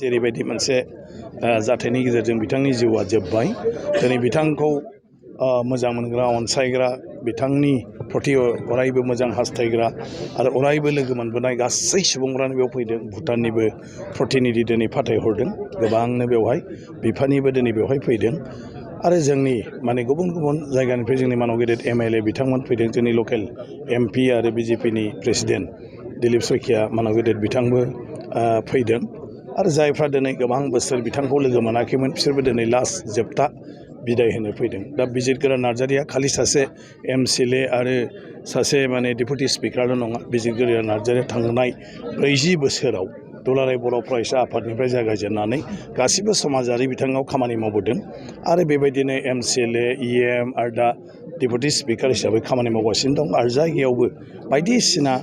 जेरैबायदि मोनसे जाथायनि गेजेरजों बिथांनि जिउआ जोब्बाय दिनै बिथांखौ मोजां मोनग्रा अनसायग्रा बिथांनि प्रति अरायबो मोजां हास्थायग्रा आरो अरायबो लोगो मोनबोनाय गासै सुबुंफ्रानो बेयाव फैदों भुटाननिबो प्रतिनिधि दिनै फाथायहरदों गोबांनो बेवहाय बिफानिबो दिनै बेवहाय फैदों आरो जोंनि माने गुबुन गुबुन जायगानिफ्राय जोंनि मानाव गेदेर MLA बिथांमोन फैदों जोंनि लकेल MP आरो BJPनि प्रेसिडेन्ट दिलीप शइकिया मानाव गेदेर बिथांबो फैदों आरो जायफ्रा दिनै गोबां बोसोर बिथांखौ लोगो मोनाखैमोन बिसोरबो दिनै लास्ट जोबथा बिदाय होनो फैदों दा बिजित गोरा नार्जारिया खालि सासे MCLA आरो सासे माने डेपुटि स्पिकारल' नङा बिजित गोरा नार्जारिया थांनाय 40 बोसोराव दुलाराय बर' फरायसा आफादनिफ्राय जागायजेननानै गासिबो समाजारि बिथिङाव खामानि मावबोदों आरो बेबायदिनो MCLA EM आरो दा डेपुटि स्पिकार हिसाबै खामानि मावगासिनो दं आरो जायगायावबो बायदिसिना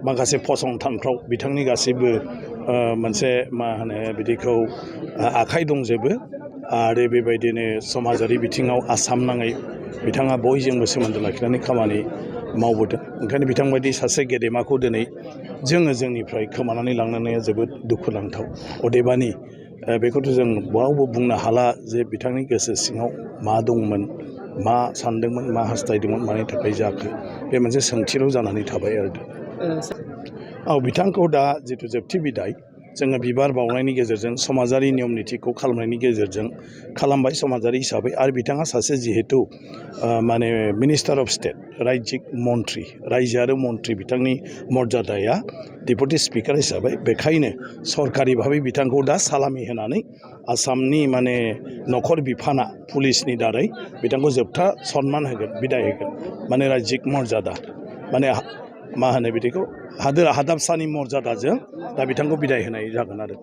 माखासे फसंथानफ्राव बिथांनि गासैबो मोनसे मा होनो बिदिखौ आखाइ दंजोबो आरो बेबायदिनो समाजारि बिथिङाव आसाम नाङै बिथाङा बयजोंबो सोमोन्दो लाखिनानै खामानि मावबोदों ओंखायनो बिथांबायदि सासे गेदेमाखौ दिनै जोंनिफ्राय खोमानानै लांनाया जोबोद दुखुनांथाव अदेबानि बेखौथ' जों बरावबो बुंनो हाला जे बिथांनि गोसो सिङाव मा दंमोन मा सानदोंमोन मा हास्थायदोंमोन मानि थाखाय जाखो बे मोनसे सोंथिल' जानानै थाबाय आरो बिथांखौ दा जिथु जोबथि बिदाय जोङो बिबार बावनायनि गेजेरजों समाजारि नियम निथिखौ खालामनायनि गेजेरजों खालामबाय समाजारि हिसाबै आरो बिथाङा सासे जिहेतु माने मिनिस्टार अफ स्टेट रायजिक मन्त्रि रायजो आरो मन्त्रि बिथांनि मर्यादाया डेपुटि स्पिकार हिसाबै बेखायनो सरकारि भाबै बिथांखौ दा सालामि होनानै आसामनि माने नखर बिफाना पुलिसनि दारै बिथांखौ जोबथा सनमान होगोन बिदाय होगोन माने रायजिक मर्यादा माने मा होनो बिदिखौ हादाबसानि मर्यादाजों दा बिथांखौ बिदाय होनाय जागोन आरो